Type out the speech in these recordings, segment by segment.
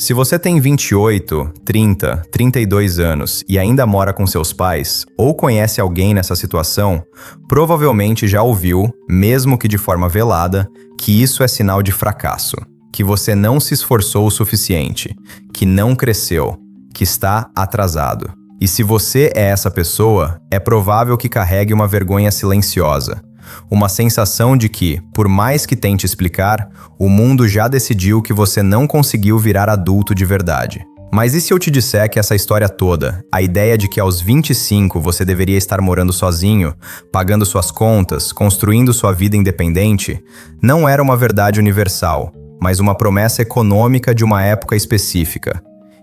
Se você tem 28, 30, 32 anos e ainda mora com seus pais, ou conhece alguém nessa situação, provavelmente já ouviu, mesmo que de forma velada, que isso é sinal de fracasso, que você não se esforçou o suficiente, que não cresceu, que está atrasado. E se você é essa pessoa, é provável que carregue uma vergonha silenciosa. Uma sensação de que, por mais que tente explicar, o mundo já decidiu que você não conseguiu virar adulto de verdade. Mas e se eu te disser que essa história toda, a ideia de que aos 25 você deveria estar morando sozinho, pagando suas contas, construindo sua vida independente, não era uma verdade universal, mas uma promessa econômica de uma época específica.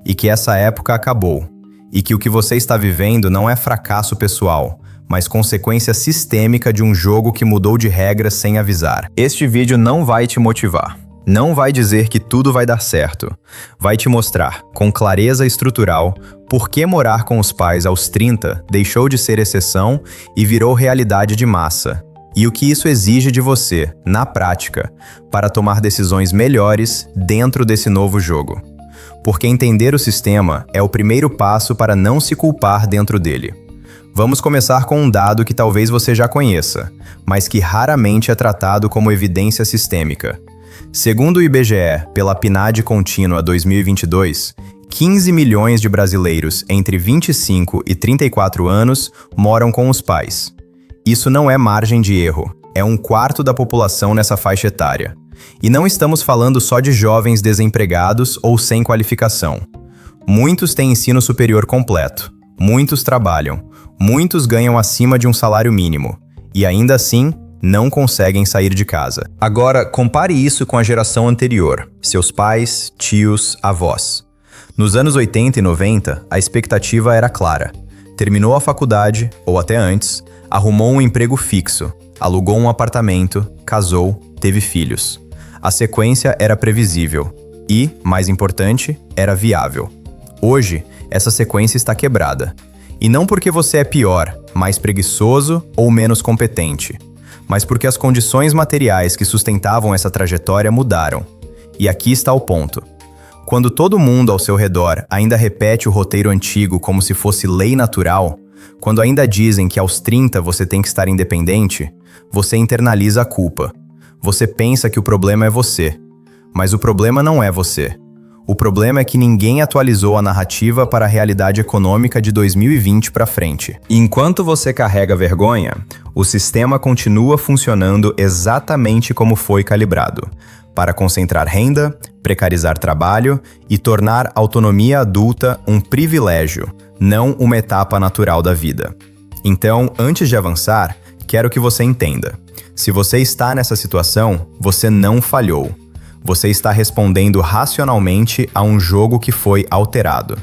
E que essa época acabou. E que o que você está vivendo não é fracasso pessoal, mas consequência sistêmica de um jogo que mudou de regras sem avisar. Este vídeo não vai te motivar. Não vai dizer que tudo vai dar certo. Vai te mostrar, com clareza estrutural, por que morar com os pais aos 30 deixou de ser exceção e virou realidade de massa. E o que isso exige de você, na prática, para tomar decisões melhores dentro desse novo jogo. Porque entender o sistema é o primeiro passo para não se culpar dentro dele. Vamos começar com um dado que talvez você já conheça, mas que raramente é tratado como evidência sistêmica. Segundo o IBGE, pela PNAD Contínua 2022, 15 milhões de brasileiros entre 25 e 34 anos moram com os pais. Isso não é margem de erro, é 1/4 da população nessa faixa etária. E não estamos falando só de jovens desempregados ou sem qualificação. Muitos têm ensino superior completo, muitos trabalham, muitos ganham acima de um salário mínimo, e ainda assim, não conseguem sair de casa. Agora, compare isso com a geração anterior, seus pais, tios, avós. Nos anos 80 e 90, a expectativa era clara. Terminou a faculdade, ou até antes, arrumou um emprego fixo, alugou um apartamento, casou, teve filhos. A sequência era previsível e, mais importante, era viável. Hoje, essa sequência está quebrada. E não porque você é pior, mais preguiçoso ou menos competente, mas porque as condições materiais que sustentavam essa trajetória mudaram. E aqui está o ponto. Quando todo mundo ao seu redor ainda repete o roteiro antigo como se fosse lei natural, quando ainda dizem que aos 30 você tem que estar independente, você internaliza a culpa. Você pensa que o problema é você, mas o problema não é você. O problema é que ninguém atualizou a narrativa para a realidade econômica de 2020 para frente. E enquanto você carrega vergonha, o sistema continua funcionando exatamente como foi calibrado, para concentrar renda, precarizar trabalho e tornar a autonomia adulta um privilégio, não uma etapa natural da vida. Então, antes de avançar, quero que você entenda. Se você está nessa situação, você não falhou. Você está respondendo racionalmente a um jogo que foi alterado.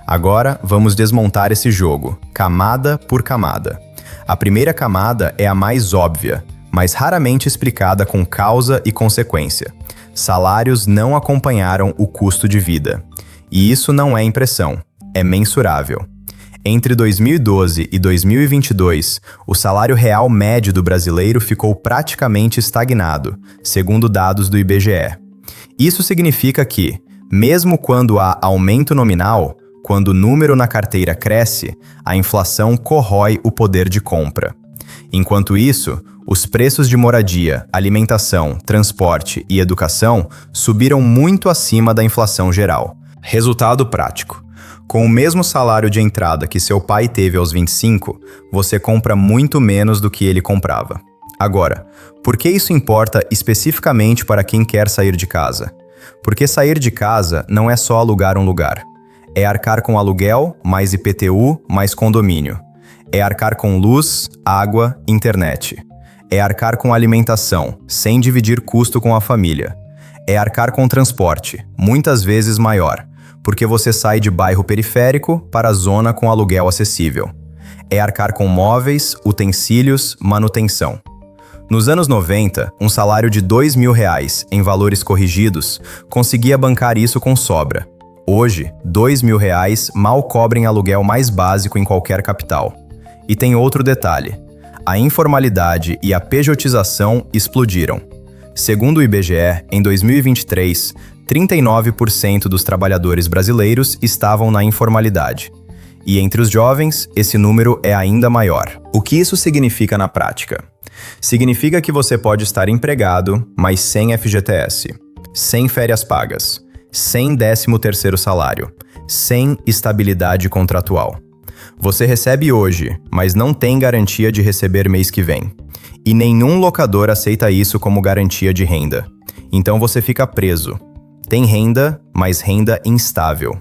Agora, vamos desmontar esse jogo, camada por camada. A primeira camada é a mais óbvia, mas raramente explicada com causa e consequência. Salários não acompanharam o custo de vida. E isso não é impressão, é mensurável. Entre 2012 e 2022, o salário real médio do brasileiro ficou praticamente estagnado, segundo dados do IBGE. Isso significa que, mesmo quando há aumento nominal, quando o número na carteira cresce, a inflação corrói o poder de compra. Enquanto isso, os preços de moradia, alimentação, transporte e educação subiram muito acima da inflação geral. Resultado prático. Com o mesmo salário de entrada que seu pai teve aos 25, você compra muito menos do que ele comprava. Agora, por que isso importa especificamente para quem quer sair de casa? Porque sair de casa não é só alugar um lugar. É arcar com aluguel, mais IPTU, mais condomínio. É arcar com luz, água, internet. É arcar com alimentação, sem dividir custo com a família. É arcar com transporte, muitas vezes maior, porque você sai de bairro periférico para a zona com aluguel acessível. É arcar com móveis, utensílios, manutenção. Nos anos 90, um salário de R$2.000 em valores corrigidos conseguia bancar isso com sobra. Hoje, R$2.000 mal cobrem aluguel mais básico em qualquer capital. E tem outro detalhe. A informalidade e a pejotização explodiram. Segundo o IBGE, em 2023, 39% dos trabalhadores brasileiros estavam na informalidade. E entre os jovens, esse número é ainda maior. O que isso significa na prática? Significa que você pode estar empregado, mas sem FGTS, sem férias pagas, sem 13º salário, sem estabilidade contratual. Você recebe hoje, mas não tem garantia de receber mês que vem. E nenhum locador aceita isso como garantia de renda. Então você fica preso. Tem renda, mas renda instável.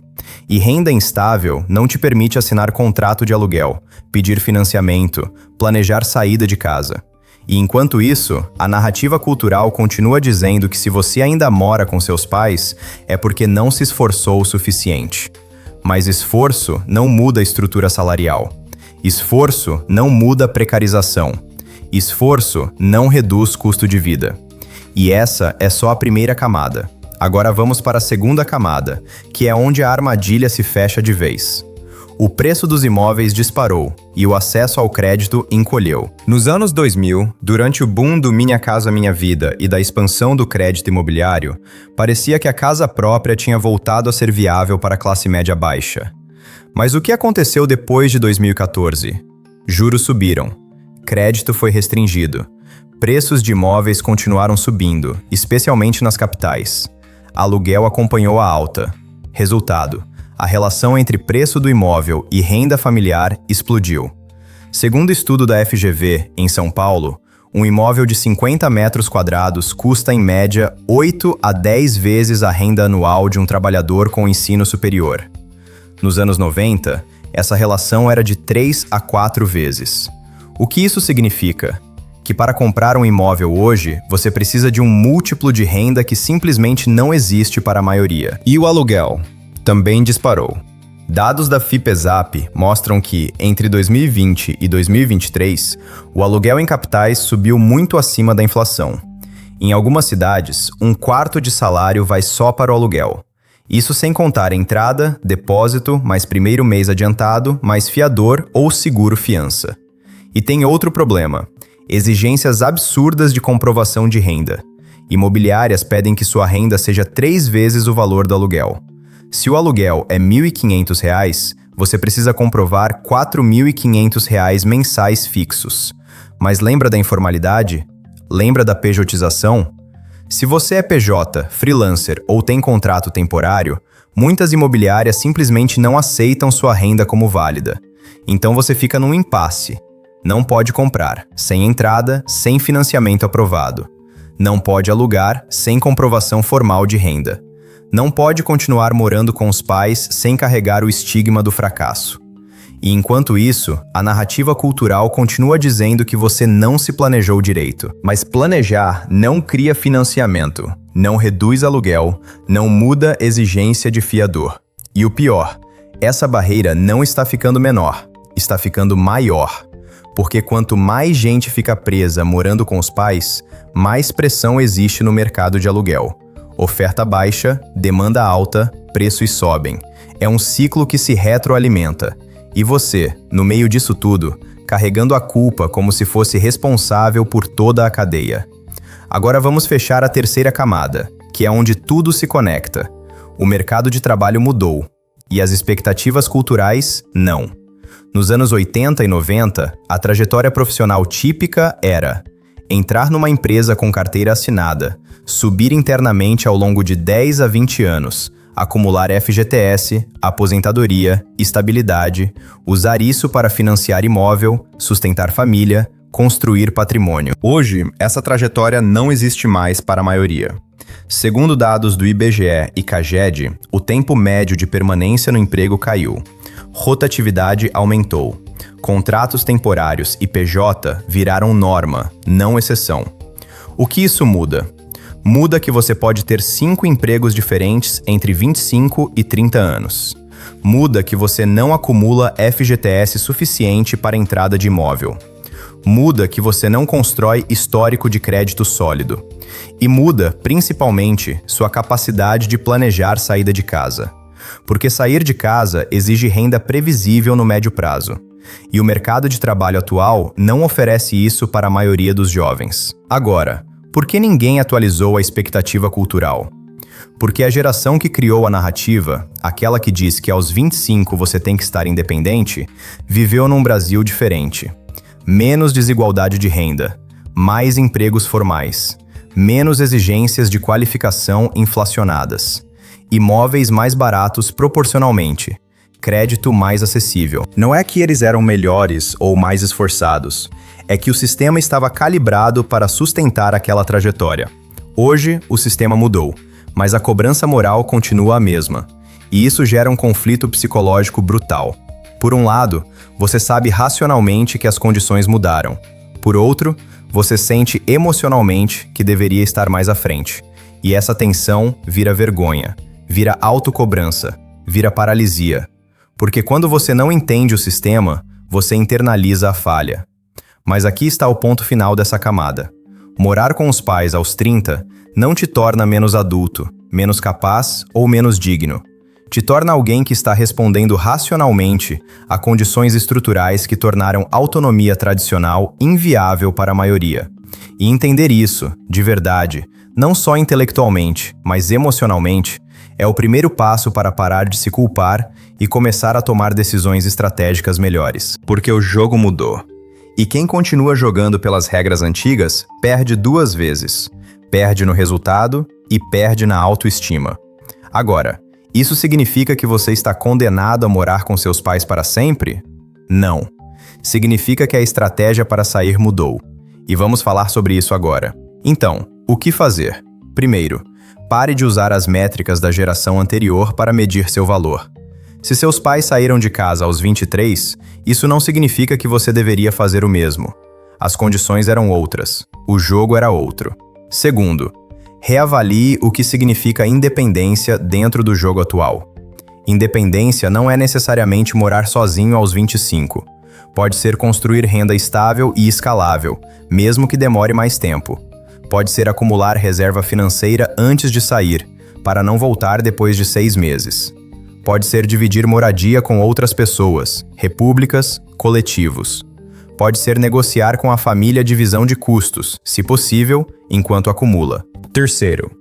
E renda instável não te permite assinar contrato de aluguel, pedir financiamento, planejar saída de casa. E enquanto isso, a narrativa cultural continua dizendo que se você ainda mora com seus pais, é porque não se esforçou o suficiente. Mas esforço não muda a estrutura salarial. Esforço não muda a precarização. Esforço não reduz custo de vida. E essa é só a primeira camada. Agora vamos para a segunda camada, que é onde a armadilha se fecha de vez. O preço dos imóveis disparou e o acesso ao crédito encolheu. Nos anos 2000, durante o boom do Minha Casa Minha Vida e da expansão do crédito imobiliário, parecia que a casa própria tinha voltado a ser viável para a classe média baixa. Mas o que aconteceu depois de 2014? Juros subiram. Crédito foi restringido. Preços de imóveis continuaram subindo, especialmente nas capitais. Aluguel acompanhou a alta. Resultado: a relação entre preço do imóvel e renda familiar explodiu. Segundo estudo da FGV, em São Paulo, um imóvel de 50 metros quadrados custa, em média, 8 a 10 vezes a renda anual de um trabalhador com ensino superior. Nos anos 90, essa relação era de 3 a 4 vezes. O que isso significa? Que para comprar um imóvel hoje, você precisa de um múltiplo de renda que simplesmente não existe para a maioria. E o aluguel também disparou. Dados da Fipesap mostram que, entre 2020 e 2023, o aluguel em capitais subiu muito acima da inflação. Em algumas cidades, 1/4 de salário vai só para o aluguel. Isso sem contar entrada, depósito, mais primeiro mês adiantado, mais fiador ou seguro fiança. E tem outro problema: exigências absurdas de comprovação de renda. Imobiliárias pedem que sua renda seja 3 vezes o valor do aluguel. Se o aluguel é R$ 1.500, você precisa comprovar R$ 4.500 mensais fixos. Mas lembra da informalidade? Lembra da pejotização? Se você é PJ, freelancer ou tem contrato temporário, muitas imobiliárias simplesmente não aceitam sua renda como válida. Então você fica num impasse. Não pode comprar, sem entrada, sem financiamento aprovado. Não pode alugar, sem comprovação formal de renda. Não pode continuar morando com os pais sem carregar o estigma do fracasso. E enquanto isso, a narrativa cultural continua dizendo que você não se planejou direito. Mas planejar não cria financiamento, não reduz aluguel, não muda exigência de fiador. E o pior, essa barreira não está ficando menor, está ficando maior. Porque quanto mais gente fica presa morando com os pais, mais pressão existe no mercado de aluguel. Oferta baixa, demanda alta, preços sobem. É um ciclo que se retroalimenta. E você, no meio disso tudo, carregando a culpa como se fosse responsável por toda a cadeia. Agora vamos fechar a terceira camada, que é onde tudo se conecta. O mercado de trabalho mudou. E as expectativas culturais, não. Nos anos 80 e 90, a trajetória profissional típica era entrar numa empresa com carteira assinada, subir internamente ao longo de 10 a 20 anos, acumular FGTS, aposentadoria, estabilidade, usar isso para financiar imóvel, sustentar família, construir patrimônio. Hoje, essa trajetória não existe mais para a maioria. Segundo dados do IBGE e CAGED, o tempo médio de permanência no emprego caiu. Rotatividade aumentou. Contratos temporários e PJ viraram norma, não exceção. O que isso muda? Muda que você pode ter 5 empregos diferentes entre 25 e 30 anos. Muda que você não acumula FGTS suficiente para entrada de imóvel. Muda que você não constrói histórico de crédito sólido. E muda, principalmente, sua capacidade de planejar saída de casa. Porque sair de casa exige renda previsível no médio prazo. E o mercado de trabalho atual não oferece isso para a maioria dos jovens. Agora, por que ninguém atualizou a expectativa cultural? Porque a geração que criou a narrativa, aquela que diz que aos 25 você tem que estar independente, viveu num Brasil diferente. Menos desigualdade de renda, mais empregos formais, menos exigências de qualificação inflacionadas, imóveis mais baratos proporcionalmente, crédito mais acessível. Não é que eles eram melhores ou mais esforçados, é que o sistema estava calibrado para sustentar aquela trajetória. Hoje, o sistema mudou, mas a cobrança moral continua a mesma, e isso gera um conflito psicológico brutal. Por um lado, você sabe racionalmente que as condições mudaram. Por outro, você sente emocionalmente que deveria estar mais à frente. E essa tensão vira vergonha, vira autocobrança, vira paralisia. Porque quando você não entende o sistema, você internaliza a falha. Mas aqui está o ponto final dessa camada. Morar com os pais aos 30 não te torna menos adulto, menos capaz ou menos digno. Te torna alguém que está respondendo racionalmente a condições estruturais que tornaram a autonomia tradicional inviável para a maioria. E entender isso, de verdade, não só intelectualmente, mas emocionalmente, é o primeiro passo para parar de se culpar e começar a tomar decisões estratégicas melhores. Porque o jogo mudou. E quem continua jogando pelas regras antigas perde duas vezes. Perde no resultado e perde na autoestima. Agora, isso significa que você está condenado a morar com seus pais para sempre? Não. Significa que a estratégia para sair mudou. E vamos falar sobre isso agora. Então, o que fazer? Primeiro, pare de usar as métricas da geração anterior para medir seu valor. Se seus pais saíram de casa aos 23, isso não significa que você deveria fazer o mesmo. As condições eram outras. O jogo era outro. Segundo, reavalie o que significa independência dentro do jogo atual. Independência não é necessariamente morar sozinho aos 25. Pode ser construir renda estável e escalável, mesmo que demore mais tempo. Pode ser acumular reserva financeira antes de sair, para não voltar depois de 6 meses. Pode ser dividir moradia com outras pessoas, repúblicas, coletivos. Pode ser negociar com a família a divisão de custos, se possível, enquanto acumula. Terceiro,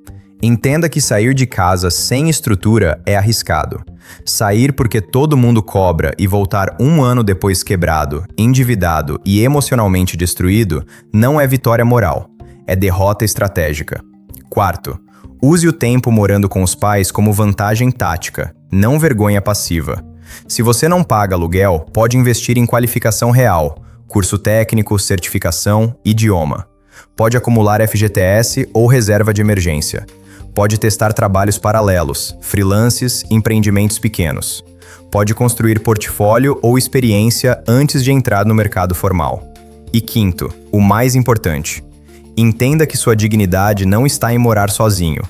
entenda que sair de casa sem estrutura é arriscado. Sair porque todo mundo cobra e voltar um ano depois quebrado, endividado e emocionalmente destruído não é vitória moral, é derrota estratégica. Quarto, use o tempo morando com os pais como vantagem tática, não vergonha passiva. Se você não paga aluguel, pode investir em qualificação real, curso técnico, certificação, idioma. Pode acumular FGTS ou reserva de emergência. Pode testar trabalhos paralelos, freelances, empreendimentos pequenos. Pode construir portfólio ou experiência antes de entrar no mercado formal. E quinto, o mais importante, entenda que sua dignidade não está em morar sozinho.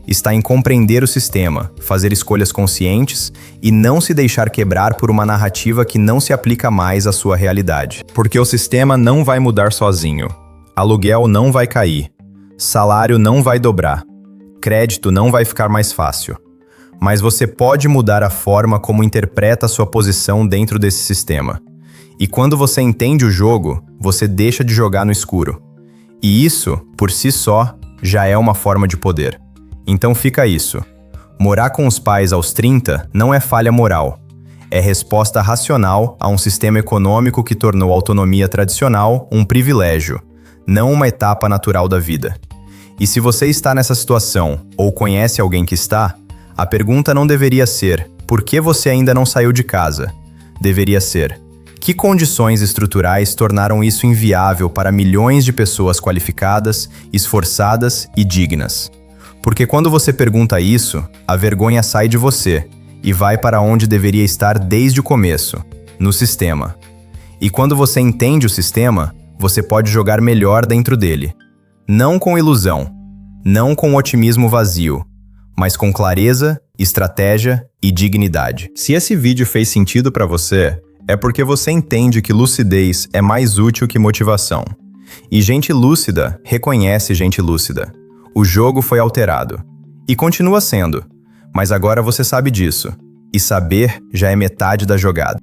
Está em compreender o sistema, fazer escolhas conscientes e não se deixar quebrar por uma narrativa que não se aplica mais à sua realidade. Porque o sistema não vai mudar sozinho. Aluguel não vai cair. Salário não vai dobrar. Crédito não vai ficar mais fácil. Mas você pode mudar a forma como interpreta sua posição dentro desse sistema. E quando você entende o jogo, você deixa de jogar no escuro. E isso, por si só, já é uma forma de poder. Então fica isso. Morar com os pais aos 30 não é falha moral. É resposta racional a um sistema econômico que tornou a autonomia tradicional um privilégio, não uma etapa natural da vida. E se você está nessa situação ou conhece alguém que está, a pergunta não deveria ser: por que você ainda não saiu de casa? Deveria ser: que condições estruturais tornaram isso inviável para milhões de pessoas qualificadas, esforçadas e dignas? Porque quando você pergunta isso, a vergonha sai de você e vai para onde deveria estar desde o começo, no sistema. E quando você entende o sistema, você pode jogar melhor dentro dele. Não com ilusão, não com otimismo vazio, mas com clareza, estratégia e dignidade. Se esse vídeo fez sentido para você, é porque você entende que lucidez é mais útil que motivação. E gente lúcida reconhece gente lúcida. O jogo foi alterado. E continua sendo. Mas agora você sabe disso. E saber já é metade da jogada.